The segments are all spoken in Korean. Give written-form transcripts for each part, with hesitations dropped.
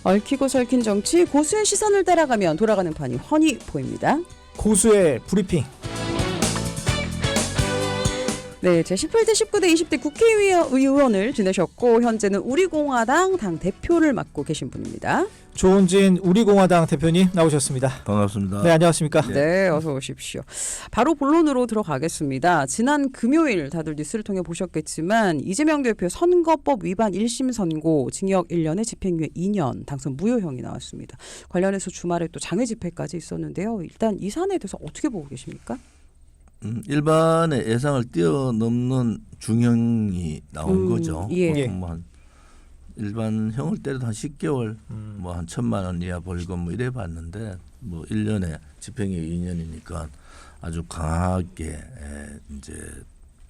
얽히고 설킨 정치, 고수의 시선을 따라가면 돌아가는 판이 훤히 보입니다. 고수의 브리핑. 네, 제18대, 19대, 20대 국회의원을 지내셨고 현재는 우리공화당 당대표를 맡고 계신 분입니다. 조은진 우리공화당 대표님 나오셨습니다. 반갑습니다. 네, 안녕하십니까? 네, 어서 오십시오. 바로 본론으로 들어가겠습니다. 지난 금요일 다들 뉴스를 통해 보셨겠지만 이재명 대표 선거법 위반 1심 선고, 징역 1년에 집행유예 2년, 당선 무효형이 나왔습니다. 관련해서 주말에 또 장외 집회까지 있었는데요. 일단 이 사안에 대해서 어떻게 보고 계십니까? 일반의 예상을 뛰어넘는 중형이 나온 거죠. 예. 뭐 한 일반형을 때려도 한 10개월, 뭐 한 1,000만 원 이하 벌금 뭐 이래 봤는데 뭐 1년에 집행유예 2년이니까 아주 강하게 이제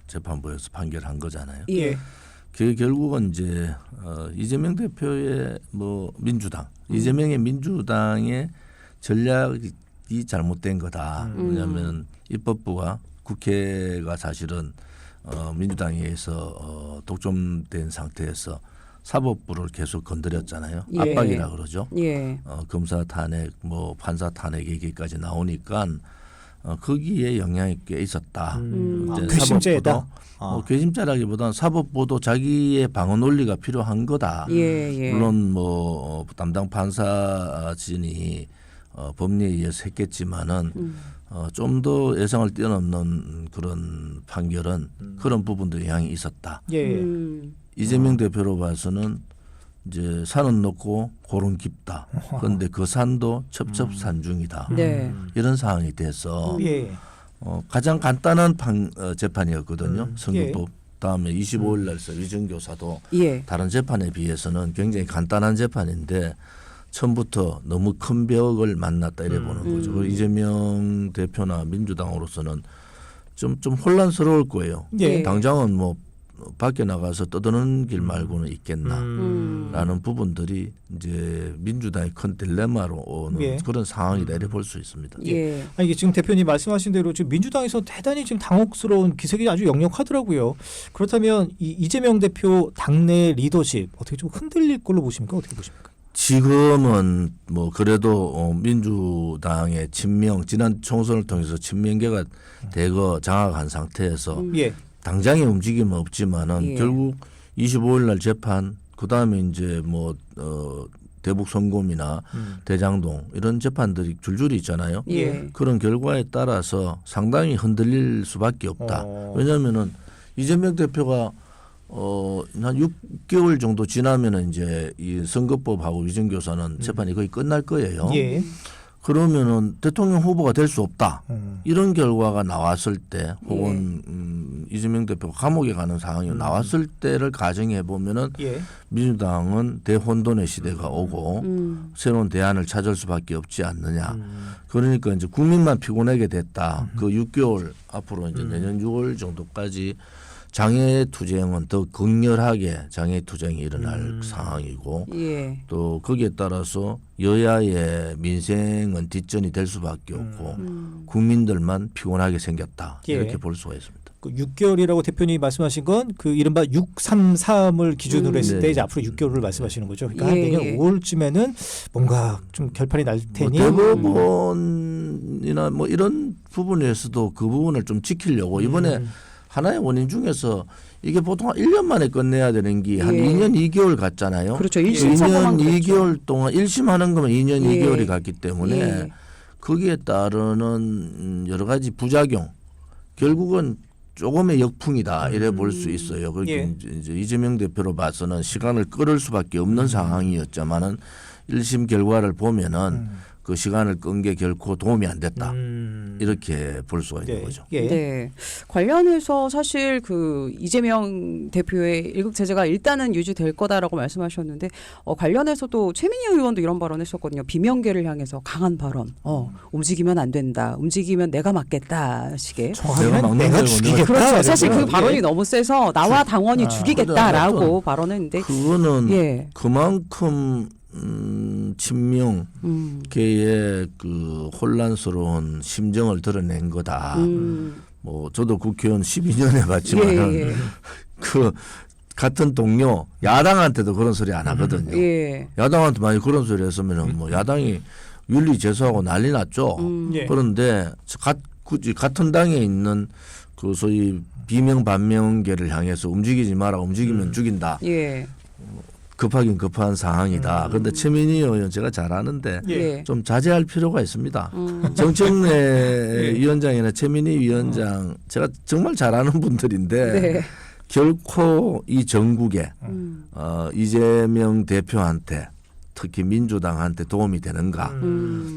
재판부에서 판결한 거잖아요. 예. 그 결국은 이제 이재명 대표의 뭐 민주당, 이재명의 민주당의 전략이 잘못된 거다. 왜냐하면 입법부가 국회가 사실은 민주당에 의해서 독점된 상태에서 사법부를 계속 건드렸잖아요. 예. 압박이라 그러죠. 예. 검사 탄핵, 뭐 판사 탄핵 얘기까지 나오니까 거기에 영향이 꽤 있었다. 이제 괘씸죄다. 사법부도 괘씸죄라기보다는 사법부도 자기의 방어 논리가 필요한 거다. 예. 물론 뭐 담당 판사진이 법리에 의해서 했겠지만은 좀 더 예상을 뛰어넘는 그런 판결은 그런 부분도 영향이 있었다. 예. 이재명 대표로 봐서는 이제 산은 높고 골은 깊다. 그런데 그 산도 첩첩산중이다. 네. 이런 상황이 돼서 예. 가장 간단한 재판이었거든요. 선거법. 예. 다음에 25일 날서 위정교사도 예. 다른 재판에 비해서는 굉장히 간단한 재판인데 처음부터 너무 큰 벽을 만났다 이래 보는 거죠. 그리고 이재명 대표나 민주당으로서는 좀 혼란스러울 거예요. 예. 당장은 뭐 밖에 나가서 떠드는 길 말고는 있겠나라는 부분들이 이제 민주당의 큰 딜레마로 오는 예. 그런 상황이다 이래 볼 수 있습니다. 예. 이게 지금 대표님 말씀하신 대로 지금 민주당에서 대단히 지금 당혹스러운 기색이 아주 역력하더라고요. 그렇다면 이재명 대표 당내 리더십 어떻게 좀 흔들릴 걸로 보십니까? 어떻게 보십니까? 지금은 뭐 그래도 민주당의 지난 총선을 통해서 친명계가 대거 장악한 상태에서 예. 당장의 움직임은 없지만은 예. 결국 25일 날 재판 그다음에 이제 뭐 대북 성곰이나 대장동 이런 재판들이 줄줄이 있잖아요. 예. 그런 결과에 따라서 상당히 흔들릴 수밖에 없다. 왜냐하면은 이재명 대표가 한 6개월 정도 지나면은 이제 이 선거법하고 위정교사는 재판이 거의 끝날 거예요. 예. 그러면은 대통령 후보가 될 수 없다. 이런 결과가 나왔을 때 혹은 이재명 대표가 감옥에 가는 상황이 나왔을 때를 가정해 보면은 예. 민주당은 대혼돈의 시대가 오고 새로운 대안을 찾을 수밖에 없지 않느냐. 그러니까 이제 국민만 피곤하게 됐다. 그 6개월 앞으로 이제 내년 6월 정도까지 장애투쟁은 더 극렬하게 장애투쟁이 일어날 상황이고 예. 또 거기에 따라서 여야의 민생은 뒷전이 될 수밖에 없고 국민들만 피곤하게 생겼다. 예. 이렇게 볼 수가 있습니다. 그 6개월이라고 대표님이 말씀하신 건 그 이른바 633을 기준으로 했을 때 네. 이제 앞으로 6개월을 말씀하시는 거죠. 그러니까 한 예, 내년 예. 5월쯤에는 뭔가 좀 결판이 날 테니 대법원이나 뭐 이런 부분에서도 그 부분을 좀 지키려고 이번에 하나의 원인 중에서 이게 보통 한 1년 만에 끝내야 되는 게 한 예. 2년 2개월 갔잖아요. 그렇죠. 1심 선고만 2년 그랬죠. 2개월 동안 1심 하는 거면 2년 예. 2개월이 갔기 때문에 예. 거기에 따르는 여러 가지 부작용 결국은 조금의 역풍이다 이래 볼 수 있어요. 그렇게 예. 이제 이재명 대표로 봐서는 시간을 끌을 수밖에 없는 상황이었지만은 1심 결과를 보면은 그 시간을 끈 게 결코 도움이 안 됐다. 이렇게 볼 수가 있는 네. 거죠. 예. 네. 관련해서 사실 그 이재명 대표의 일극 제재가 일단은 유지될 거다라고 말씀하셨는데 관련해서도 최민희 의원도 이런 발언했었거든요. 비명계를 향해서 강한 발언. 움직이면 안 된다. 움직이면 내가 맞겠다. 식의. 내가 막는 내가 거고 죽이겠다. 그렇죠. 사실 그 예. 발언이 너무 세서 나와 당원이 죽이겠다라고 발언했는데 그거는 예. 그만큼 친명계의 그 혼란스러운 심정을 드러낸 거다. 뭐 저도 국회의원 12년 해봤지만 예. 그 같은 동료 야당한테도 그런 소리 안 하거든요. 예. 야당한테 만약 그런 소리 했으면은 뭐 야당이 윤리 제소하고 난리 났죠. 예. 그런데 굳이 같은 당에 있는 그 소위 비명 반명계를 향해서 움직이지 마라, 움직이면 죽인다. 예. 급하긴 급한 상황이다. 그런데 최민희 의원 제가 잘 아는데 예. 좀 자제할 필요가 있습니다. 정청래 위원장이나 최민희 위원장 제가 정말 잘 아는 분들인데 네. 결코 이 전국에 이재명 대표한테 특히 민주당한테 도움이 되는가?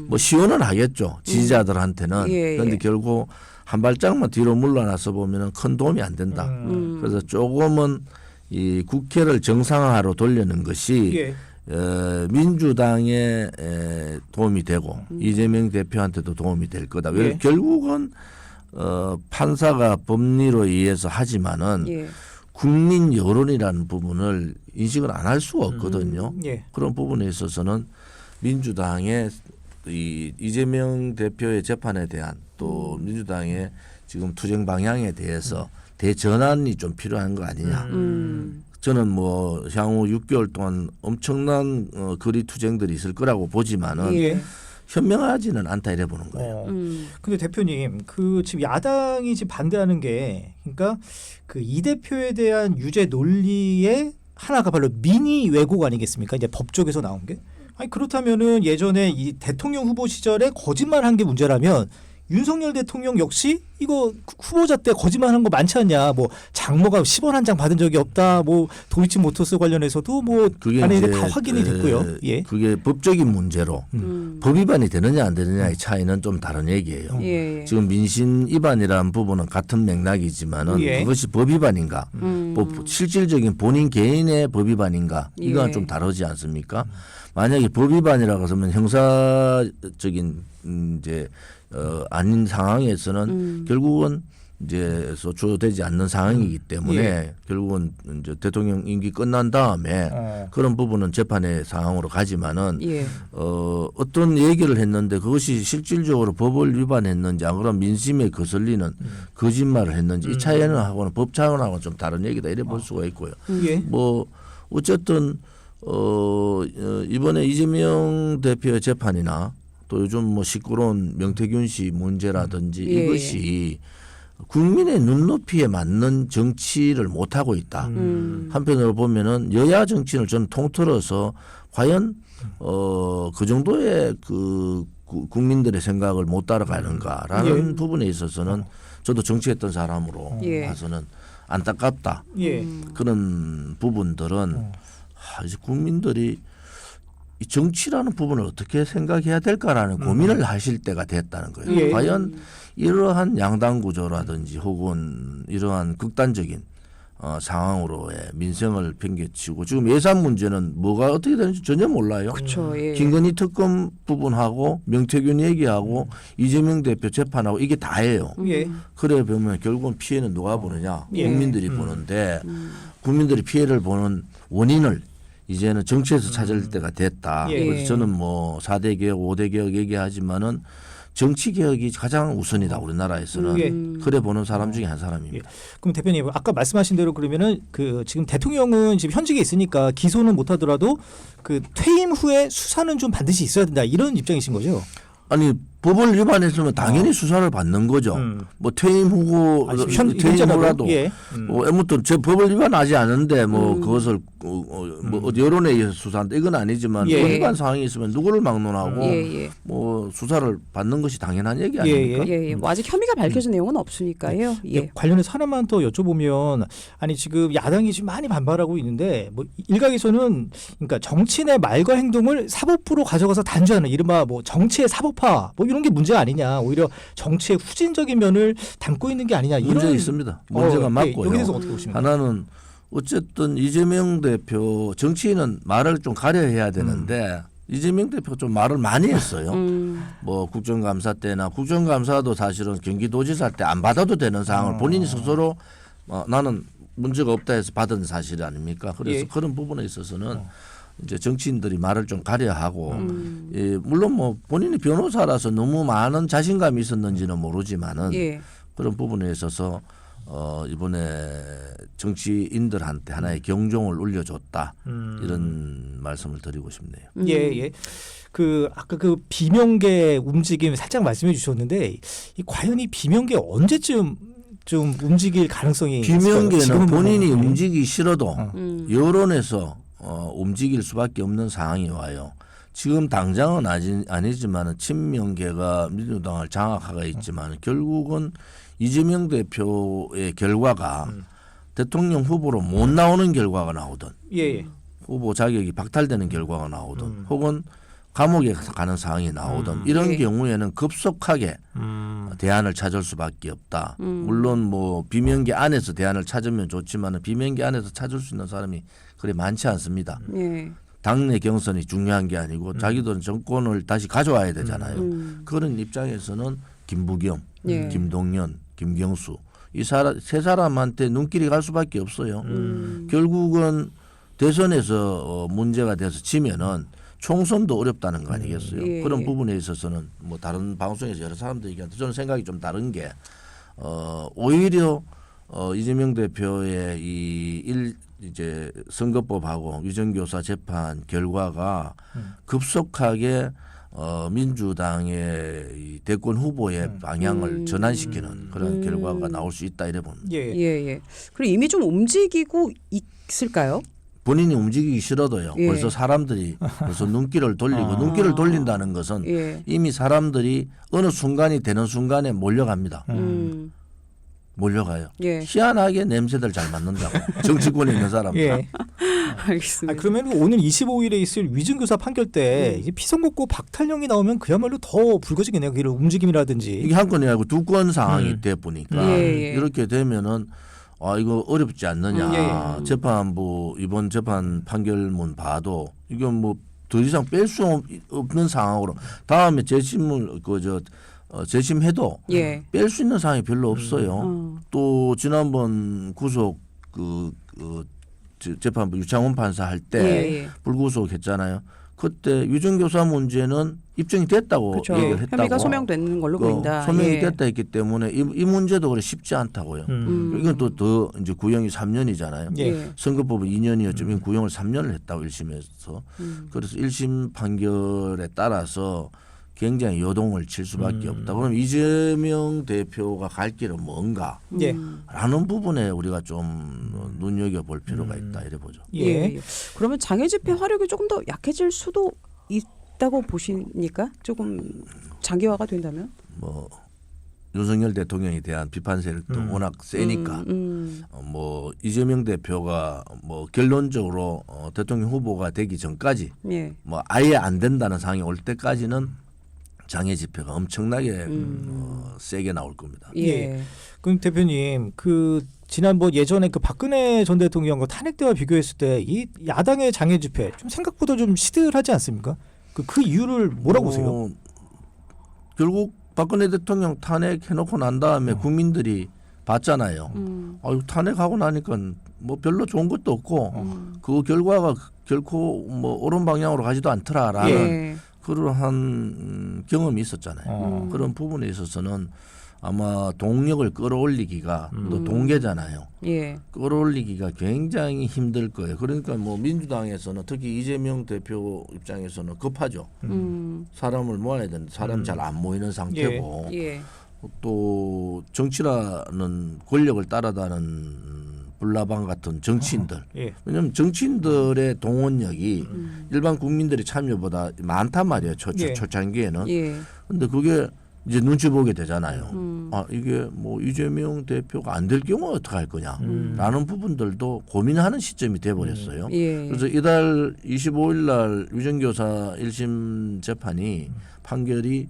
뭐 시원은 하겠죠. 지지자들한테는. 예, 예. 그런데 결국 한 발짝만 뒤로 물러나서 보면은 큰 도움이 안 된다. 그래서 조금은 이 국회를 정상화로 돌리는 것이 예. 민주당에 도움이 되고 이재명 대표한테도 도움이 될 거다. 왜 예. 결국은 판사가 법리로 의해서 하지만은 예. 국민 여론이라는 부분을 인식을 안 할 수가 없거든요. 예. 그런 부분에 있어서는 민주당의 이 이재명 대표의 재판에 대한 또 민주당의 지금 투쟁 방향에 대해서 대전환이 좀 필요한 거 아니냐. 저는 뭐 향후 6개월 동안 엄청난 거리 투쟁들이 있을 거라고 보지만은 예. 현명하지는 않다 이래 보는 거예요. 근데 대표님 그 지금 야당이 지금 반대하는 게 그러니까 그 이 대표에 대한 유죄 논리의 하나가 바로 민의 왜곡 아니겠습니까? 이제 법 쪽에서 나온 게. 아니 그렇다면은 예전에 이 대통령 후보 시절에 거짓말한 게 문제라면 윤석열 대통령 역시 이거 후보자 때 거짓말한 거 많지 않냐? 뭐 장모가 10원 한 장 받은 적이 없다. 뭐 도이치모터스 관련해서도 뭐 그게 안에 이제 다 확인이 됐고요. 예. 그게 법적인 문제로 법 위반이 되느냐 안 되느냐의 차이는 좀 다른 얘기예요. 예. 지금 민신 위반이라는 부분은 같은 맥락이지만은 예. 그것이 법 위반인가, 뭐 실질적인 본인 개인의 법 위반인가 이건 예. 좀 다르지 않습니까? 만약에 법 위반이라고 하면 형사적인 이제 아닌 상황에서는 결국은 이제 소추되지 않는 상황이기 때문에 예. 결국은 이제 대통령 임기 끝난 다음에 그런 부분은 재판의 상황으로 가지만은 예. 어떤 얘기를 했는데 그것이 실질적으로 법을 위반했는지 안 그러면 민심에 거슬리는 거짓말을 했는지 이 차이는 하고는 법 차원하고는 좀 다른 얘기다 이래 볼 수가 있고요. 예. 뭐 어쨌든 이번에 이재명 대표의 재판이나 또 요즘 뭐 시끄러운 명태균 씨 문제라든지 예. 이것이 국민의 눈높이에 맞는 정치를 못 하고 있다. 한편으로 보면은 여야 정치인을 저는 통틀어서 과연 그 정도의 그 국민들의 생각을 못 따라가는가라는 부분에 있어서는 저도 정치했던 사람으로 예. 봐서는 안타깝다. 예. 그런 부분들은 이제 국민들이 이 정치라는 부분을 어떻게 생각해야 될까라는 고민을 하실 때가 됐다는 거예요. 예. 과연 이러한 양당 구조라든지 혹은 이러한 극단적인 상황으로의 민생을 팽개치고 지금 예산 문제는 뭐가 어떻게 되는지 전혀 몰라요. 그렇죠. 예. 김건희 특검 부분하고 명태균 얘기하고 이재명 대표 재판하고 이게 다예요. 예. 그래 보면 결국은 피해는 누가 보느냐? 예. 국민들이 보는데 국민들이 피해를 보는 원인을 이제는 정치에서 찾을 때가 됐다. 예. 그래서 저는 뭐 4대 개혁, 5대 개혁 얘기하지만은 정치 개혁이 가장 우선이다 우리나라에서는. 예. 그래 보는 사람 중에 한 사람입니다. 예. 그럼 대표님 아까 말씀하신 대로 그러면은 그 지금 대통령은 지금 현직에 있으니까 기소는 못하더라도 그 퇴임 후에 수사는 좀 반드시 있어야 된다 이런 입장이신 거죠? 아니 법을 위반했으면 당연히 수사를 받는 거죠. 뭐 퇴임 후고 퇴임 후라도 예. 아무튼 제 법을 위반하지 않은데 뭐 그것을 뭐 여론에 의해서 수사한다 이건 아니지만 예. 법 위반 상황이 있으면 누구를 막론하고 예, 예. 뭐 수사를 받는 것이 당연한 얘기 예, 아닙니까? 예, 예. 뭐 아직 혐의가 밝혀진 내용은 없으니까요. 예. 예, 관련해서 하나만 더 여쭤보면 아니 지금 야당이 지금 많이 반발하고 있는데 뭐 일각에서는 그러니까 정치인의 말과 행동을 사법부로 가져가서 단죄하는 이른바 뭐 정치의 사법화 뭐 이런 게 문제가 아니냐 오히려 정치의 후진적인 면을 담고 있는 게 아니냐 이런 문제 있습니다. 문제가 맞고요. 여기 대해서 어떻게 보십니까? 하나는 어쨌든 이재명 대표 정치인은 말을 좀 가려해야 되는데 이재명 대표가 좀 말을 많이 했어요. 뭐 국정감사 때나 국정감사도 사실은 경기도지사 때 안 받아도 되는 상황을 본인이 스스로 나는 문제가 없다 해서 받은 사실 아닙니까? 그래서 예. 그런 부분에 있어서는 이제 정치인들이 말을 좀 가려하고 예, 물론 뭐 본인이 변호사라서 너무 많은 자신감이 있었는지는 모르지만은 예. 그런 부분에 있어서 이번에 정치인들한테 하나의 경종을 울려줬다 이런 말씀을 드리고 싶네요. 예, 예. 아까 그 비명계 움직임 살짝 말씀해 주셨는데 과연 이 비명계 언제쯤 좀 움직일 가능성이 비명계는 본인이 움직이기 싫어도 음. 여론에서 움직일 수밖에 없는 상황이 와요. 지금 당장은 아니지만 친명계가 민주당을 장악하고 있지만 결국은 이재명 대표의 결과가 대통령 후보로 못 나오는 결과가 나오든 예. 후보 자격이 박탈되는 결과가 나오든 혹은 감옥에 가는 상황이 나오든 이런 예. 경우에는 급속하게 대안을 찾을 수밖에 없다. 물론 뭐 비명계 안에서 대안을 찾으면 좋지만 비명계 안에서 찾을 수 있는 사람이 그리 많지 않습니다. 예. 당내 경선이 중요한 게 아니고 자기들은 정권을 다시 가져와야 되잖아요. 그런 입장에서는 김부겸, 예. 김동연, 김경수 이 세 사람한테 눈길이 갈 수밖에 없어요. 결국은 대선에서 문제가 돼서 지면은 총선도 어렵다는 거 아니겠어요. 예, 그런 예. 부분에 있어서는 뭐 다른 방송에서 여러 사람들이 얘기하는데 저는 생각이 좀 다른 게 오히려 이재명 대표의 이제 선거법하고 위정교사 재판 결과가 급속하게 민주당의 이 대권 후보의 방향을 전환시키는 그런 결과가 나올 수 있다 이래 봅니다. 예. 예. 그리고 이미 좀 움직이고 있을까요? 본인이 움직이기 싫어도요. 예. 벌써 사람들이 벌써 눈길을 돌리고 눈길을 돌린다는 것은 예. 이미 사람들이 어느 순간이 되는 순간에 몰려갑니다. 몰려가요. 예. 희한하게 냄새들 잘 맡는다고 정치권에 있는 사람들. 예. 알겠습니다. 그러면 오늘 25일에 있을 위증교사 판결 때 이제 피선거고 박탈령이 나오면 그야말로 더 불거지겠네요. 이런 움직임이라든지. 이게 한 건이 아니고 두 건 상황이 돼 보니까 예. 이렇게 되면은 이거 어렵지 않느냐. 예. 재판부 이번 재판 판결문 봐도 이건 뭐 더 이상 뺄 수 없는 상황으로 다음에 재심을 재심해도 예. 뺄 수 있는 상황이 별로 없어요. 또 지난번 구속 재판부 유창훈 판사 할 때 예. 불구속했잖아요. 그때 위증교사 문제는 입증이 됐다고 그렇죠. 얘기를 했다고. 혐의가 소명되는 걸로 보인다. 소명이 예. 됐다 했기 때문에 이 문제도 그래 쉽지 않다고요. 이건 또 더 이제 구형이 3년이잖아요. 예. 선거법은 2년이었지만 구형을 3년을 했다고 1심에서. 그래서 1심 판결에 따라서 굉장히 요동을 칠 수밖에 없다. 그럼 이재명 대표가 갈 길은 뭔가? 예. 라는 부분에 우리가 좀 눈여겨볼 필요가 있다 이래 보죠. 예. 그러면 장애 집회 화력이 조금 더 약해질 수도 있다고 보시니까 조금 장기화가 된다면? 뭐 윤석열 대통령에 대한 비판 세력도 워낙 세니까 뭐 이재명 대표가 뭐 결론적으로 대통령 후보가 되기 전까지 예. 뭐 아예 안 된다는 상황이 올 때까지는 장애 집회가 엄청나게 세게 나올 겁니다. 예. 그럼 대표님 지난번 예전에 박근혜 전 대통령 탄핵 때와 비교했을 때 이 야당의 장애 집회 좀 생각보다 좀 시들하지 않습니까? 그 이유를 뭐라고 보세요? 결국 박근혜 대통령 탄핵해놓고 난 다음에 국민들이 봤잖아요. 탄핵하고 나니까 뭐 별로 좋은 것도 없고 그 결과가 결코 뭐 옳은 방향으로 가지도 않더라라는 예. 그러한 경험이 있었잖아요. 그런 부분에 있어서는 아마 동력을 끌어올리기가 또 동계잖아요. 예. 끌어올리기가 굉장히 힘들 거예요. 그러니까 뭐 민주당에서는 특히 이재명 대표 입장에서는 급하죠. 사람을 모아야 되는데 사람이 잘 안 모이는 상태고 예. 또 정치라는 권력을 따라다는 불나방 같은 정치인들. 예. 왜냐하면 정치인들의 동원력이 일반 국민들의 참여보다 많단 말이에요. 예. 초창기에는. 예. 근데 그게 이제 눈치 보게 되잖아요. 이게 뭐 이재명 대표가 안 될 경우 어떻게 할 거냐라는 부분들도 고민하는 시점이 돼버렸어요. 예. 그래서 이달 25일 날 위정교사 1심 재판이 판결이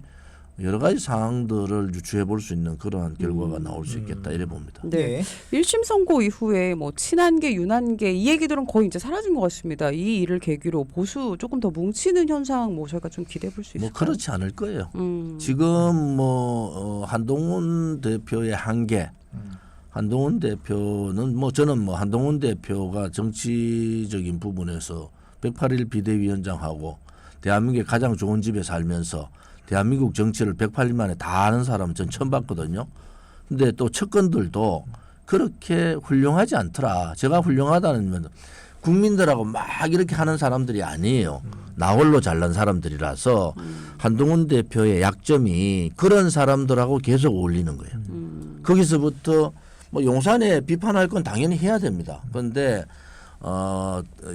여러 가지 사항들을 유추해 볼 수 있는 그러한 결과가 나올 수 있겠다 이래 봅니다. 네. 1심 선고 이후에 뭐 친한계, 유난계 이 얘기들은 거의 이제 사라진 것 같습니다. 이 일을 계기로 보수 조금 더 뭉치는 현상 뭐 저희가 좀 기대해 볼 수 있을까요? 뭐 그렇지 않을 거예요. 지금 뭐 한동훈 대표의 한계, 한동훈 대표는 뭐 저는 뭐 한동훈 대표가 정치적인 부분에서 108일 비대위원장하고 대한민국의 가장 좋은 집에 살면서 대한민국 정치를 108일 만에 다 아는 사람은 전 처음 봤거든요. 근데 또 측근들도 그렇게 훌륭하지 않더라. 제가 훌륭하다는 면 국민들하고 막 이렇게 하는 사람들이 아니에요. 나홀로 잘난 사람들이라서 한동훈 대표의 약점이 그런 사람들하고 계속 어울리는 거예요. 거기서부터 뭐 용산에 비판할 건 당연히 해야 됩니다. 그런데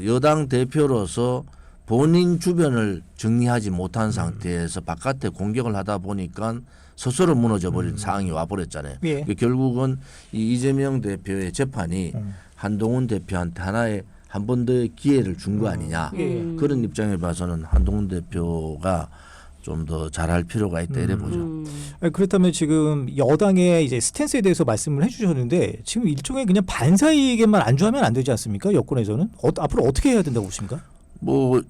여당 대표로서 본인 주변을 정리하지 못한 상태에서 바깥에 공격을 하다 보니까 스스로 무너져 버린 상황이 와버렸잖아요. 예. 결국은 이 이재명 대표의 재판이 한동훈 대표한테 하나의 한 번 더 기회를 준 거 아니냐. 예. 그런 입장에 봐서는 한동훈 대표가 좀 더 잘할 필요가 있다 이래 보죠. 아니, 그렇다면 지금 여당의 이제 스탠스에 대해서 말씀을 해주셨는데 지금 일종의 그냥 반사이익에만 안주하면 안 되지 않습니까? 여권에서는 앞으로 어떻게 해야 된다고 보십니까? 뭐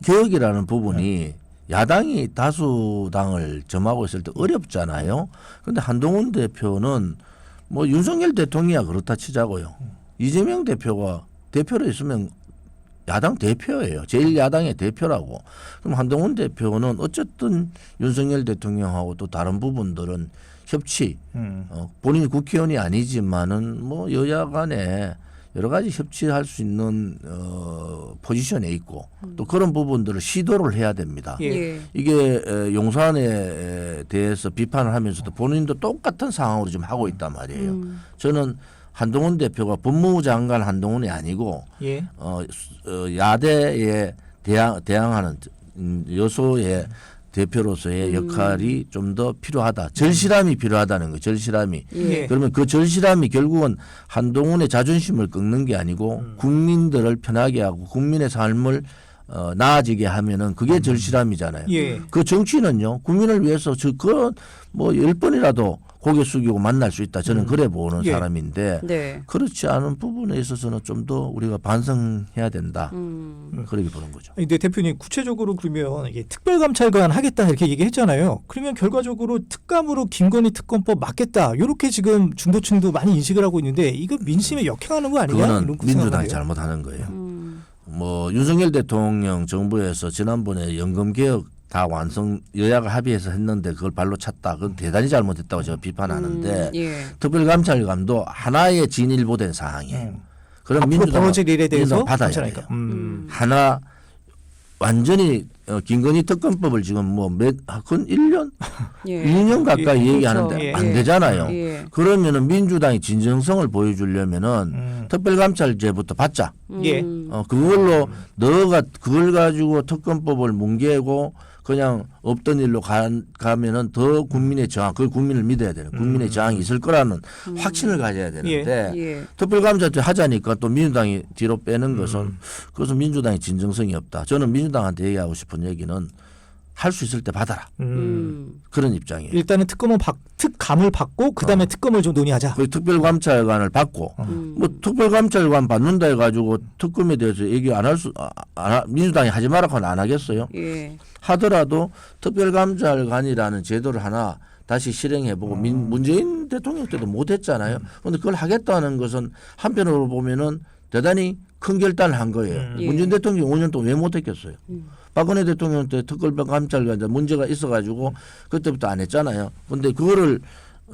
개혁이라는 부분이 야당이 다수당을 점하고 있을 때 어렵잖아요. 그런데 한동훈 대표는 뭐 윤석열 대통령이야 그렇다 치자고요. 이재명 대표가 대표로 있으면 야당 대표예요. 제1야당의 대표라고. 그럼 한동훈 대표는 어쨌든 윤석열 대통령하고 또 다른 부분들은 협치, 본인이 국회의원이 아니지만은 뭐 여야 간에 여러 가지 협치할 수 있는 포지션에 있고 또 그런 부분들을 시도를 해야 됩니다. 예. 이게 용산에 대해서 비판을 하면서도 본인도 똑같은 상황으로 지금 하고 있단 말이에요. 저는 한동훈 대표가 법무부 장관 한동훈이 아니고 예. 야대에 대항하는 여소의 대표로서의 역할이 좀 더 필요하다. 절실함이 필요하다는 거예요. 절실함이. 예. 그러면 그 절실함이 결국은 한동훈의 자존심을 꺾는 게 아니고 국민들을 편하게 하고 국민의 삶을 나아지게 하면은 그게 절실함이잖아요. 예. 그 정치는요 국민을 위해서 그뭐 10번이라도 고개 숙이고 만날 수 있다. 저는 그래 보는 예. 사람인데 네. 그렇지 않은 부분에 있어서는 좀 더 우리가 반성해야 된다. 그렇게 보는 거죠. 근데 대표님 구체적으로 그러면 이게 특별감찰관 하겠다 이렇게 얘기했잖아요. 그러면 결과적으로 특감으로 김건희 특검법 막겠다 이렇게 지금 중도층도 많이 인식을 하고 있는데 이거 민심에 역행하는 거 아니냐? 그거는 이런 민주당이 생각을 해요. 잘못하는 거예요. 뭐 윤석열 대통령 정부에서 지난번에 연금 개혁 다 완성 여야가 합의해서 했는데 그걸 발로 찼다. 그건 대단히 잘못했다고 제가 비판하는데 예. 특별감찰관도 하나의 진일보된 상황이에요. 그럼 앞으로 민주당은 벌어질 일에 대해서 민주당은 받아야 감찰하니까. 돼요. 하나 완전히 김건희 특검법을 지금 그건 1년, 예. 2년 가까이 예, 얘기하는데 그렇죠. 예. 안 되잖아요. 예. 그러면은 민주당이 진정성을 보여주려면은 특별감찰제부터 받자. 예. 그걸로 너가 그걸 가지고 특검법을 뭉개고 그냥 없던 일로 가면은 더 국민의 저항, 그 국민을 믿어야 되는 국민의 저항이 있을 거라는 확신을 가져야 되는데 예. 특별감찰제 하자니까 또 민주당이 뒤로 빼는 것은 그것은 민주당의 진정성이 없다. 저는 민주당한테 얘기하고 싶은 얘기는 할 수 있을 때 받아라. 그런 입장이에요. 일단은 특감을 받고 그 다음에 특검을 좀 논의하자. 그 특별감찰관을 받고 뭐 특별감찰관 받는다 해가지고 특검에 대해서 얘기 안 할 수 민주당이 하지 말라고 안 하겠어요. 예. 하더라도 특별감찰관이라는 제도를 하나 다시 실행해보고 문재인 대통령 때도 못했잖아요. 그런데 그걸 하겠다는 것은 한편으로 보면은 대단히 큰 결단을 한 거예요. 예. 문재인 대통령 5년 동안 왜 못했겠어요. 박근혜 대통령 때 특별감찰관 문제가 있어가지고 그때부터 안 했잖아요. 그런데 그거를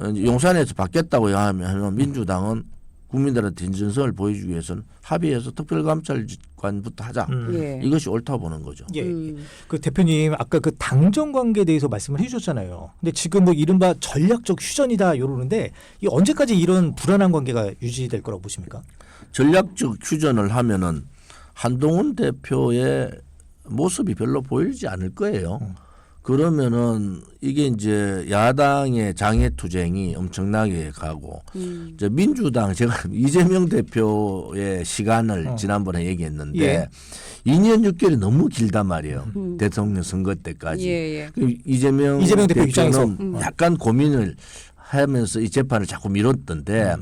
용산에서 받겠다고 하면 민주당은 국민들한테 진정성을 보여주기 위해서는 합의해서 특별감찰관부터 하자. 예. 이것이 옳다고 보는 거죠. 예. 그 대표님 아까 그 당정 관계에 대해서 말씀을 해주셨잖아요. 근데 지금 뭐 이른바 전략적 휴전이다 이러는데 이 언제까지 이런 불안한 관계가 유지될 거라고 보십니까? 전략적 휴전을 하면은 한동훈 대표의 모습이 별로 보이지 않을 거예요. 그러면은 이게 이제 야당의 장애 투쟁이 엄청나게 가고 이제 민주당 제가 이재명 대표의 시간을 지난번에 얘기했는데 예. 2년 6개월이 너무 길단 말이에요. 대통령 선거 때까지. 예. 그 이재명 대표 입장에서. 대표는 약간 고민을 하면서 이 재판을 자꾸 미뤘던데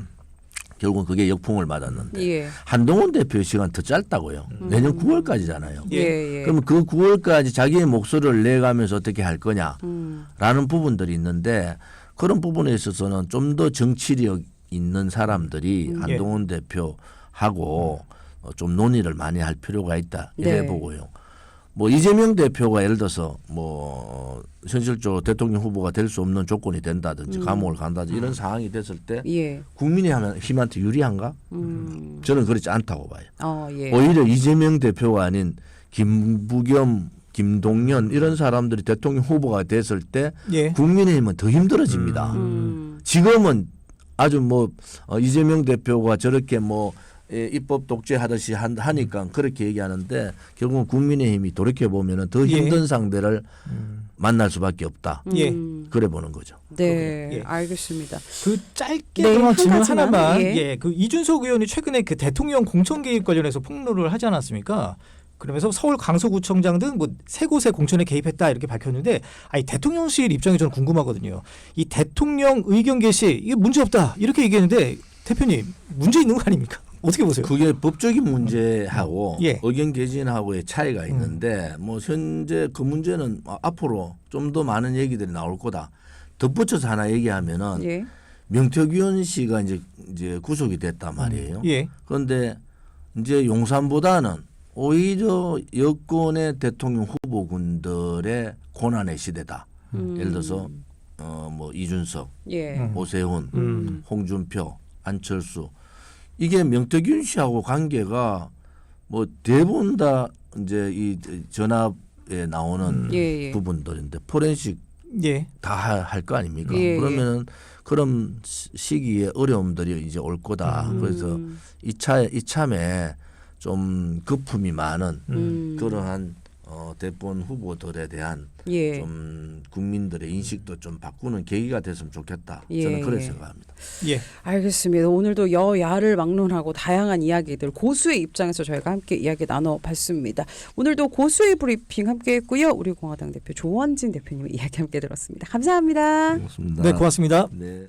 결국은 그게 역풍을 맞았는데 예. 한동훈 대표의 시간 더 짧다고요. 내년 9월까지잖아요. 예. 그러면 그 9월까지 자기의 목소리를 내가면서 어떻게 할 거냐라는 부분들이 있는데 그런 부분에 있어서는 좀 더 정치력 있는 사람들이 한동훈 대표하고 좀 논의를 많이 할 필요가 있다 이래 네. 보고요. 뭐 이재명 대표가 예를 들어서 뭐 현실적으로 대통령 후보가 될 수 없는 조건이 된다든지 감옥을 간다든지 이런 상황이 됐을 때 예. 국민의힘한테 유리한가? 저는 그렇지 않다고 봐요. 예. 오히려 이재명 대표가 아닌 김부겸, 김동연 이런 사람들이 대통령 후보가 됐을 때 예. 국민의힘은 더 힘들어집니다. 지금은 아주 이재명 대표가 저렇게 입법 독재하듯이 하니까 그렇게 얘기하는데 결국은 국민의힘이 돌이켜 보면은 더 힘든 상대를 만날 수밖에 없다. 예. 그래 보는 거죠. 네, 예. 알겠습니다. 그 짧게 네, 그러면 한 질문 가지만, 하나만. 예. 예. 그 이준석 의원이 최근에 그 대통령 공천 개입 관련해서 폭로를 하지 않았습니까? 그러면서 서울 강서구청장 등 세 곳의 공천에 개입했다 이렇게 밝혔는데, 아니 대통령실 입장이 저는 궁금하거든요. 이 대통령 의견 개시 이게 문제 없다 이렇게 얘기했는데 대표님 문제 있는 거 아닙니까? 어떻게 보세요? 그게 법적인 문제하고 예. 의견 개진하고의 차이가 있는데 현재 그 문제는 앞으로 좀 더 많은 얘기들이 나올 거다. 덧붙여서 하나 얘기하면은 예. 명태균 씨가 이제 구속이 됐단 말이에요. 예. 그런데 이제 용산보다는 오히려 여권의 대통령 후보군들의 고난의 시대다. 예를 들어서 이준석, 예. 오세훈, 홍준표, 안철수 이게 명태균 씨하고 관계가 대부분 다 이제 이 전압에 나오는 예. 부분들인데 포렌식 예. 다 할 거 아닙니까? 예. 그러면은 그런 시기에 어려움들이 이제 올 거다. 그래서 이참에 좀 거품이 많은 그러한 대권 후보들에 대한 예. 좀 국민들의 인식도 좀 바꾸는 계기가 됐으면 좋겠다. 예. 저는 그렇게 생각합니다. 예. 알겠습니다. 오늘도 여야를 막론하고 다양한 이야기들 고수의 입장에서 저희가 함께 이야기 나눠봤습니다. 오늘도 고수의 브리핑 함께했고요. 우리 공화당 대표 조원진 대표님의 이야기 함께 들었습니다. 감사합니다. 고맙습니다. 네, 고맙습니다. 네.